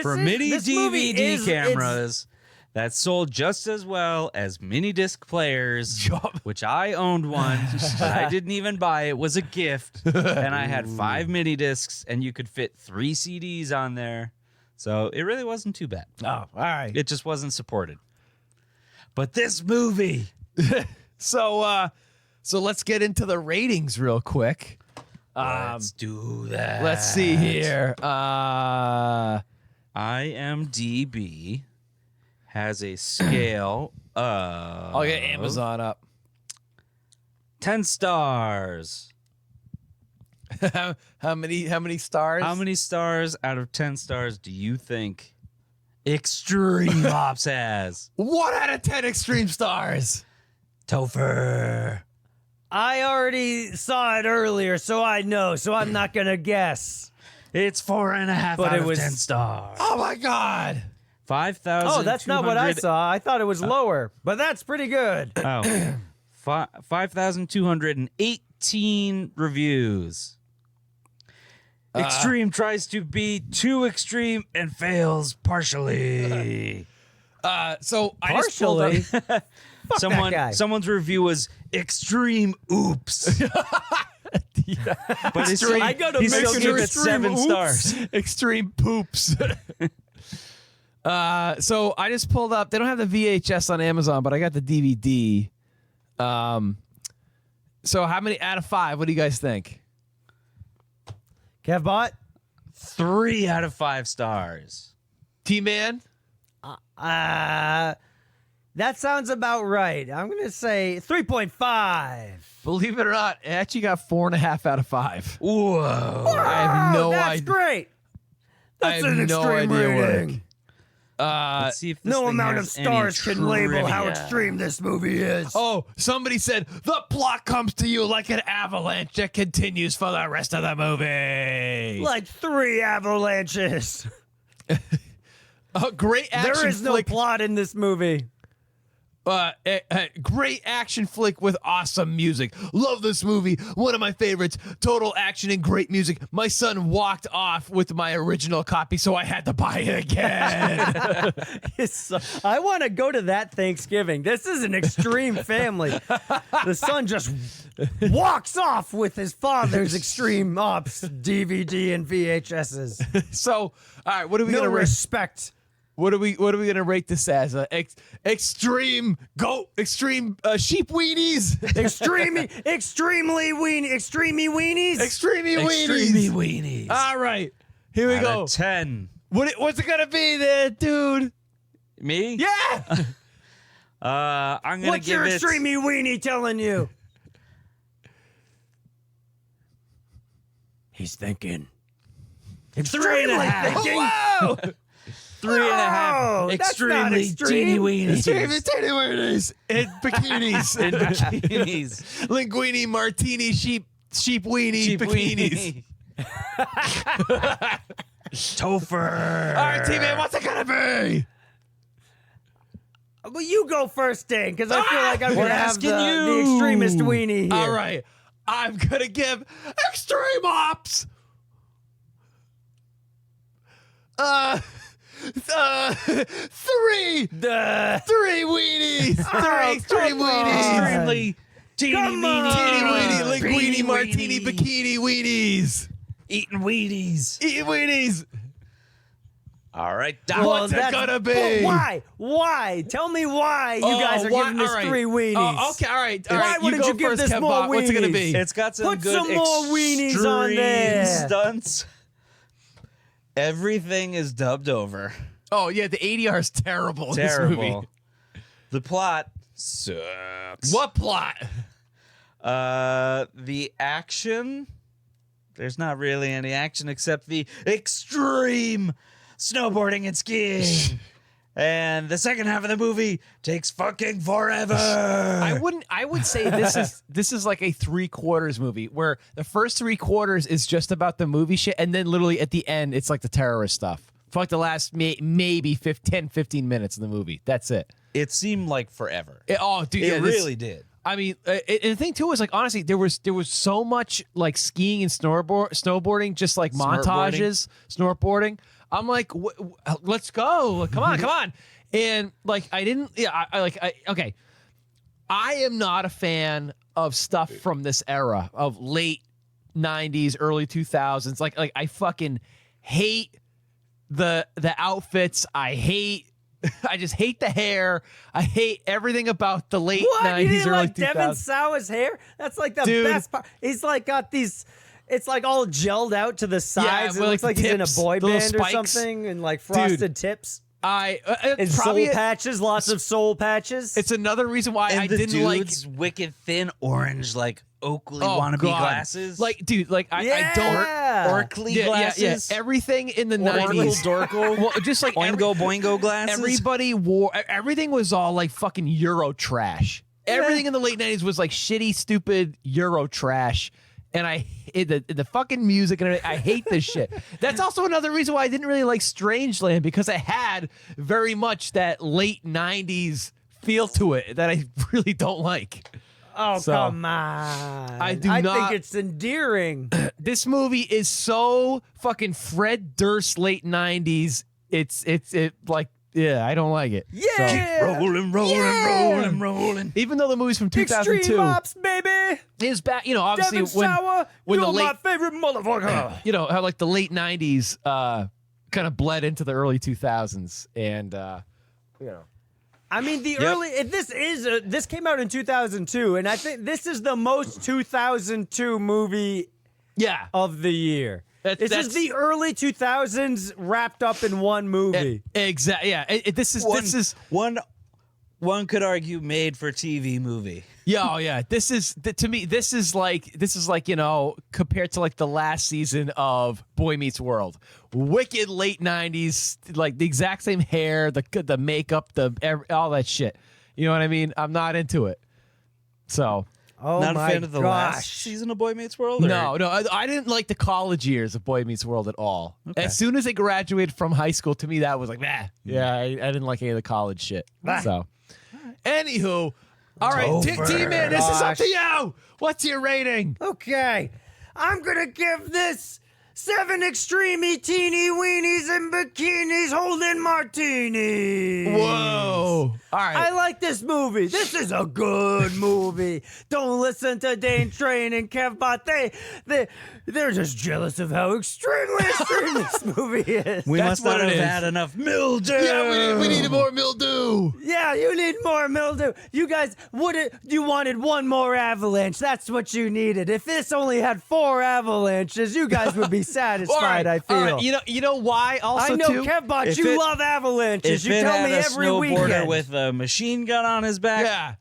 For mini DVD cameras that sold just as well as mini disc players, which I owned one, but I didn't even buy. It was a gift, and I had 5 mini discs, and you could fit 3 CDs on there. So it really wasn't too bad. Oh, all right. It just wasn't supported. But this movie. So let's get into the ratings real quick. Let's do that. Let's see here. IMDb has a scale of... I'll get Amazon up. 10 stars. How many stars? How many stars out of 10 stars do you think Extreme Ops has? 1 out of 10 extreme stars. Topher. I already saw it earlier, so I know. So I'm not gonna guess. It's 4.5 But out it of was 10 stars. Oh my God. 5,000. Oh, that's not what I saw. I thought it was lower, but that's pretty good. Oh, 5,218 reviews. Extreme tries to be too extreme and fails partially. So I just pulled up. Someone's review was extreme oops. But he's I gotta he's make still an giving it extreme 7 oops. stars. Extreme poops. So I just pulled up. They don't have the VHS on Amazon, but I got the DVD. So how many out of 5? What do you guys think? Kevbot? 3 out of 5 stars. T-Man? That sounds about right. I'm gonna say 3.5. Believe it or not, it actually got 4.5 out of 5. Whoa. I have no That's idea. great. That's I have an no extreme idea rating. Let's see if this No thing amount of has any stars can label how trivia. extreme this movie is. Oh, somebody said the plot comes to you like an avalanche that continues for the rest of the movie. Like 3 avalanches. Great action There is no flick. plot in this movie. Great action flick with awesome music. Love this movie. One of my favorites. Total action and great music. My son walked off with my original copy, so I had to buy it again. I want to go to that Thanksgiving. This is an extreme family. The son just walks off with his father's Extreme Ops DVD and VHSs. So, all right, what are we No gonna rate? respect. What are we gonna rate this as? Extreme sheep weenies. Extremely weenies. Extremely weenies. All right, here we Out go. of 10. What's it gonna be, there, dude? Me? Yeah. I'm gonna What's give your it. extremely weenie telling you? He's thinking. Extremely thinking. Whoa! 3.5 that's not extremely extreme. teeny weenies. Extremely teeny weenies in bikinis. In bikinis. Linguini martini sheep weenie Cheap bikinis. weenie. Topher. All right, T-Man, what's it gonna be? Well, you go first, Dan, because I feel like I'm We're going to have asking the you. extremist weenie here. All right, I'm gonna give Extreme Ops 3 weenies. 3 extreme weenies. Extremely teeny weeny. Teeny weeny, linguini martini bikini weenies. Eating Wheaties. Eating weenies. All right, Doc. What's it gonna be? But why? Why? Tell me why you guys are giving this all right. 3 weenies. Oh, okay, all right. All Why right, wouldn't go you give first, this Kev more Bot. What's it gonna be? It's got some Put good some more weenies on there. extreme stunts. Everything is dubbed over. Oh yeah, the ADR is terrible. In this Terrible. movie. The plot Sucks. What plot? The action. There's not really any action except the extreme snowboarding and skiing. And the second half of the movie takes fucking forever. I would say this is like a 3/4 movie where the first 3/4 is just about the movie shit, and then literally at the end it's like the terrorist stuff. For like the last maybe 10, 15 minutes of the movie. That's it. It seemed like forever. Dude, it really did. I mean, and the thing too is like honestly, there was so much like skiing and snowboarding, just like montages, snortboarding. I'm like, let's go, come on, and like I didn't, okay. I am not a fan of stuff from this era of late '90s, early 2000s. Like I fucking hate the outfits. I just hate the hair. I hate everything about the late 90s, You didn't early like 2000s. Devon Sawa's hair? That's like the Dude. best part. He's like got these. It's like all gelled out to the sides. with, It looks like, like he's in a tips, boy the little band or spikes. something, and like frosted tips. And And probably soul patches, lots of soul patches. it's another reason why And I the didn't like dude's wicked thin orange, like Oakley wannabe glasses. Like, dude, like I don't. Orkley glasses. Everything in the Orkle, 90s. dorkle. Well, just like Oingo boingo glasses. everybody wore. Everything was all like fucking Euro trash. Everything in the late 90s was like shitty, stupid Euro trash. And the fucking music and everything, I hate this shit. That's also another reason why I didn't really like Strangeland, because it had very much that late 90s feel to it that I really don't like. Oh, So, come on. I do I not- think it's endearing. This movie is so fucking Fred Durst late 90s. It's like, yeah, I don't like it. Yeah. rolling. Even though the movie's from 2002. Extreme Ops, baby. His back, obviously Devon when Sawa, when you're the late my favorite motherfucker. how like the late 90s kind of bled into the early 2000s, and I mean, this came out in 2002, and I think this is the most 2002 movie of the year. This is the early 2000s wrapped up in one movie. Exactly. Yeah. This is one could argue made for TV movie. Yeah, oh yeah. This is to me. This is like compared to like the last season of Boy Meets World. Wicked late 90s, like the exact same hair, the makeup, all that shit. You know what I mean? I'm not into it. So. Oh Not a my fan of the last season of Boy Meets World? Or? No, I didn't like the college years of Boy Meets World at all. Okay. As soon as they graduated from high school, to me that was like, yeah, I didn't like any of the college shit. So, anywhu, all right, T-Man, this is up to you. What's your rating? Okay, I'm gonna give this 7 extremely teeny weenies in bikinis holding martinis. Whoa. All right. I like this movie. This is a good movie. Don't listen to Dane Train and Kevbot. They're just jealous of how extremely extreme this movie is. We That's must not what it have is. had enough mildew. Yeah, we needed more mildew. Yeah, you need more mildew. You guys you wanted one more avalanche. That's what you needed. If this only had 4 avalanches, you guys would be satisfied, I feel. All right. You know why also I know, too? Kevbot, you love avalanches. If You it tell had me a every snowboarder weekend. with a machine gun on his back, Yeah.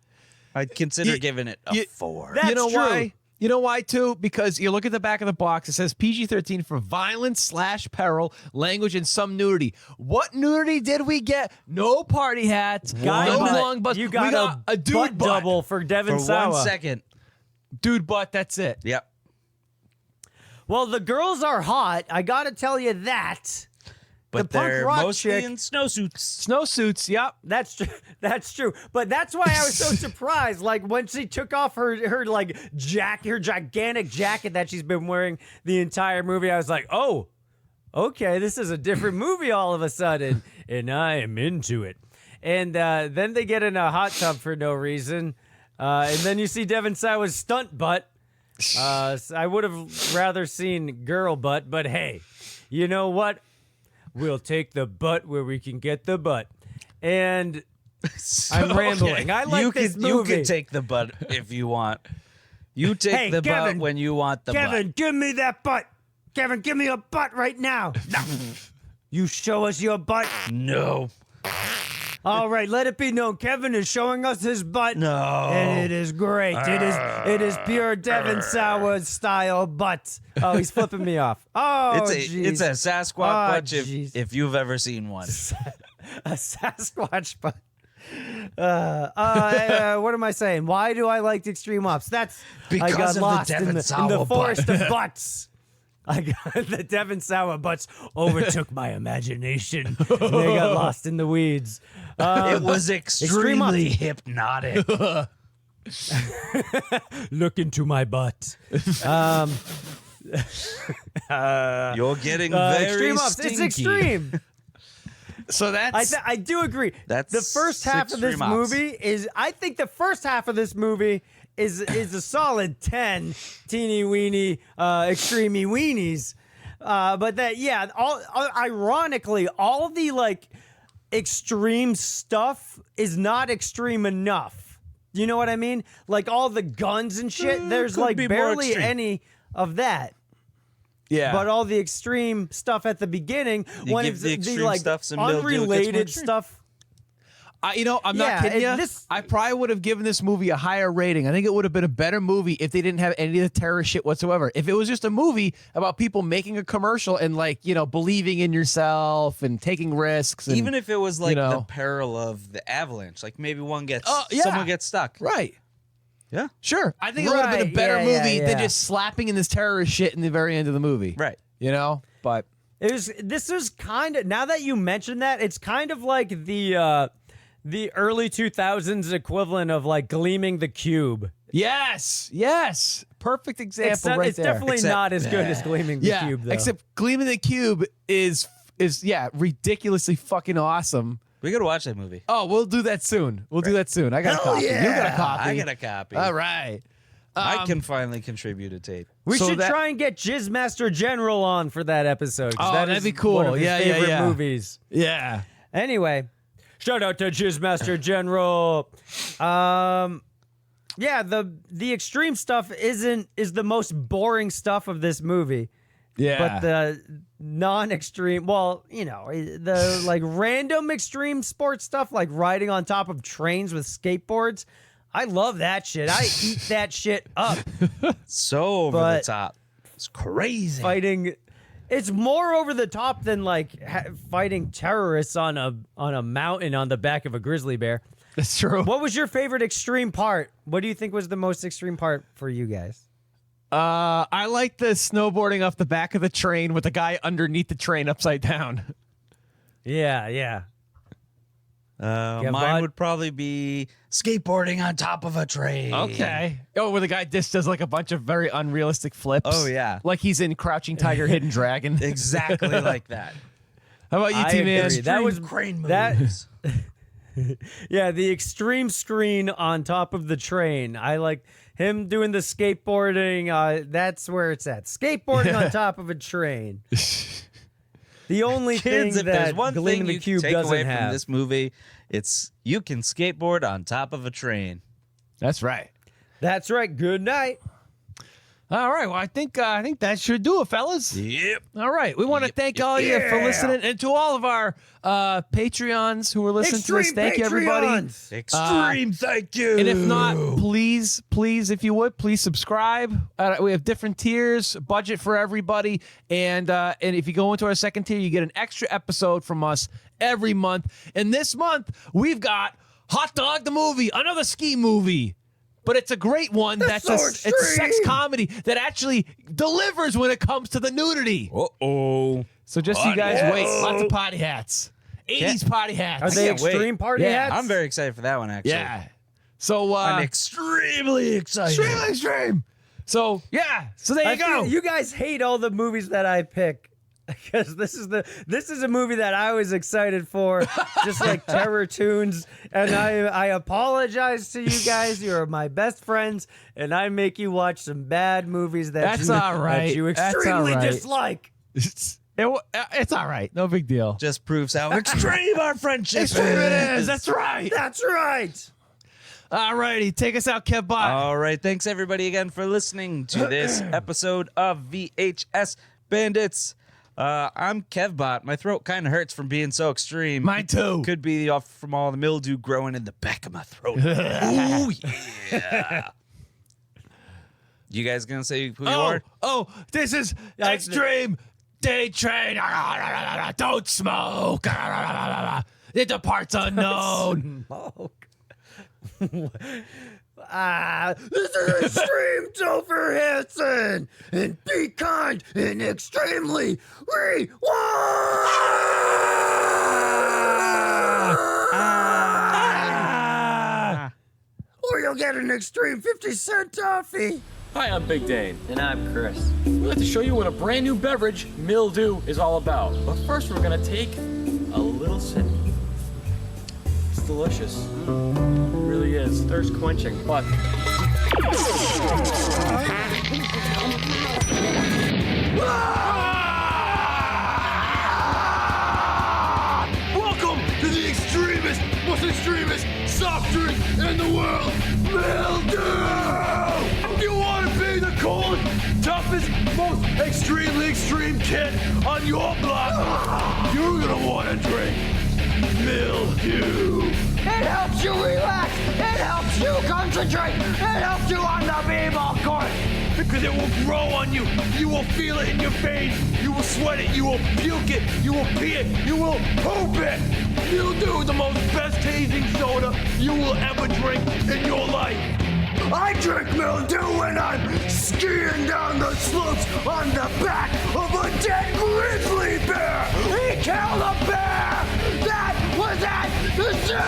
I'd consider giving it a 4. That's you know true. why? You know why too? Because you look at the back of the box, it says PG-13 for violence / peril, language, and some nudity. What nudity did we get? No party hats, no long butts. You We got a dude butt butt. double for Devon For Sawa. 1 second. Dude butt, that's it. Yep. Well, the girls are hot. I got to tell you that. But the punk they're rock mostly chick- in snowsuits. Snowsuits, yep. That's true. That's true. But that's why I was so surprised. Like when she took off her like her gigantic jacket that she's been wearing the entire movie, I was like, oh, okay, this is a different movie all of a sudden, and I am into it. And then they get in a hot tub for no reason, and then you see Devon Sawa's stunt butt. I would have rather seen girl butt, but hey, you know what? We'll take the butt where we can get the butt. And I'm rambling. I like this movie. You can take the butt if you want. You take the Kevin, butt when you want the Kevin, butt. give me that butt. Kevin, give me a butt right now. No. You show us your butt. No. All right, let it be known, Kevin is showing us his butt. No. And it is great. It is pure Devon Sawa style butt. Oh, he's flipping me off. Oh, it's a Sasquatch butt if you've ever seen one. A Sasquatch butt. What am I saying? Why do I like extreme ops? That's because I got of lost the Devon in the Sawa forest of butts. I got the Devon Sawa butts overtook my imagination. They got lost in the weeds. It was extremely hypnotic. Look into my butt. You're getting very extreme ops. stinky. It's extreme. So that's I do agree. That's the first half of this extreme ops. movie is. I think the first half of this movie is a solid 10 teeny weeny extremey weenies. But that ironically, all the like extreme stuff is not extreme enough. You know what I mean? Like all the guns and shit. There's could like be more barely extreme. any of that. yeah. But all the extreme stuff at the beginning, You when give it's the the extreme like stuff some mildew, it gets more unrelated extreme. stuff. I'm not kidding you. I probably would have given this movie a higher rating. I think it would have been a better movie if they didn't have any of the terror shit whatsoever. If it was just a movie about people making a commercial and believing in yourself and taking risks. And, Even if it was like you know. the peril of the avalanche, like maybe someone gets stuck. Right. Yeah. Sure. I think it would have been a Right, better yeah, movie than yeah. just slapping in this terrorist shit in the very end of the movie. Right. But This is kind of, now that you mention that, it's kind of like the early 2000s equivalent of like Gleaming the Cube. yes. Perfect example right It's there. definitely not as good as Gleaming the Cube, though. Except Gleaming the Cube is ridiculously fucking awesome. We gotta watch that movie. Oh, we'll do that soon. I got a Hell copy. yeah. You got a copy. I got a copy. All right. I can finally contribute a tape. We So should that- try and get Jizzmaster General on for that episode. 'Cause Oh, that that'd is be cool. One of his Yeah, favorite movies. Yeah. Anyway, shout out to Jizzmaster General. Yeah, the extreme stuff is the most boring stuff of this movie. Yeah. But the non-extreme, the like random extreme sports stuff, like riding on top of trains with skateboards, I love that shit. I eat that shit up. So over the top. It's crazy. Fighting, it's more over the top than like fighting terrorists on a mountain on the back of a grizzly bear. That's true. What was your favorite extreme part? What do you think was the most extreme part for you guys? I like the snowboarding off the back of the train with the guy underneath the train upside down. Yeah. Mine bud? would probably be skateboarding on top of a train. Okay. Oh, where the guy just does like a bunch of very unrealistic flips. Oh, yeah. Like he's in Crouching Tiger, Hidden Dragon. Exactly like that. How about you, I T-Man? agree. That was crane moves. that. Yeah, the extreme screen on top of the train. I like him doing the skateboarding. That's where it's at. Skateboarding on top of a train. The only Kids, thing if there's that one Gleaming thing the you Cube take doesn't away from have. this movie, it's you can skateboard on top of a train. That's right. That's right. Good night. All right. Well, I think that should do it, fellas. Yep. All right. We want to thank all you for listening, and to all of our Patreons who are listening to us. Thank you, everybody. Extreme thank you. And if not, please, if you would, please subscribe. We have different tiers, budget for everybody, and if you go into our second tier, you get an extra episode from us every month. And this month, we've got Hot Dog the Movie, another ski movie. But it's a great one. It's a sex comedy that actually delivers when it comes to the nudity. Uh-oh. So just so you guys wait. Lots of party hats. 80s party hats. Are they can't wait. extreme party hats? I'm very excited for that one, actually. Yeah. So I'm extremely excited. extreme. So yeah. So there you go. You guys hate all the movies that I pick. Because this is a movie that I was excited for, just like Terror Tunes, and I apologize to you guys. You're my best friends, and I make you watch some bad movies that all right. that you That's extremely all right. dislike. It's all right. No big deal. Just proves how extreme our friendship Extreme it is. is. That's right. That's right. All righty. Take us out, Kev Bot. All right. Thanks, everybody, again for listening to this episode of VHS Bandits. I'm Kevbot. My throat kind of hurts from being so extreme. Mine too. Could be off from all the mildew growing in the back of my throat. Ooh, yeah. You guys gonna say who you are? Oh, this is Extreme Day Train. Don't smoke. It departs unknown. This is Extreme Topher Hansen, and be kind and extremely rewind! Or you'll get an extreme 50-cent toffee. Hi, I'm Big Dane. And I'm Chris. We'd like to show you what a brand new beverage, Mildew, is all about. But first, we're gonna take a little sip. It's delicious. It really is. Thirst quenching. But Welcome to the most extremist soft drink in the world, Mildew! If you want to be the coolest, toughest, most extremely extreme kid on your block, you're gonna want to drink Mildew. It helps you relax. It helps you concentrate. It helps you on the b-ball court. Because it will grow on you. You will feel it in your veins. You will sweat it. You will puke it. You will pee it. You will poop it. Mildew, the most best tasting soda you will ever drink in your life. I drink Mildew when I'm skiing down the slopes on the back of a dead grizzly bear. He killed a bear. That was at the zoo.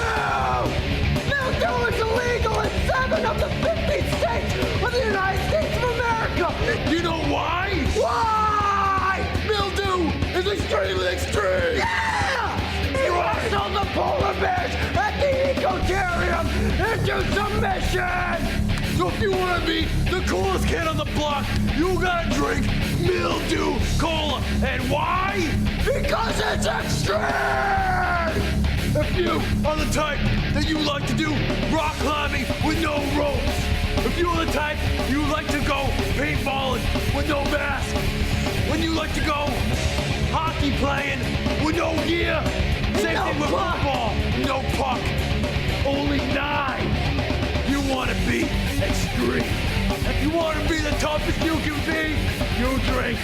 Mildew is illegal in 7 of the 50 states of the United States of America. You know why? Why? Mildew is extremely extreme. Yeah! He wrestled the polar bears at the ecotarium into submission. So if you want to be the coolest kid on the block, you gotta drink Mildew Cola. And why? Because it's extreme! If you are the type that you like to do rock climbing with no ropes, if you are the type you like to go paintballing with no mask, when you like to go hockey playing with no gear, same thing with football, no puck, only 9. You want to be extreme. If you want to be the toughest you can be, you drink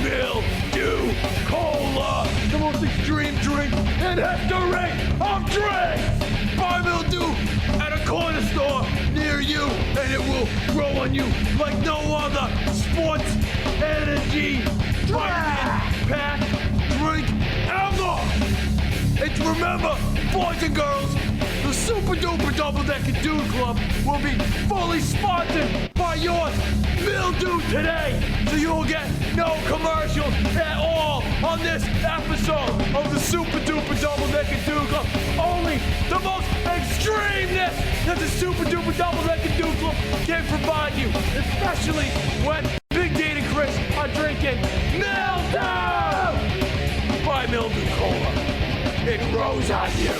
Mildew Cola, the most extreme drink in history of drinks. Buy Mildew at a corner store near you, and it will grow on you like no other sports energy vitamin pack drink ever. And remember, boys and girls, the Super Duper Double Decker Dude Club will be fully sponsored by yours, Mildew, today. So you'll get no commercials at all on this episode of the Super Duper Double Decker Dude Club. Only the most extremeness that the Super Duper Double Decker Dude Club can provide you, especially when Big Dane and Chris are drinking Mildew! Buy Mildew Cola. It grows on you.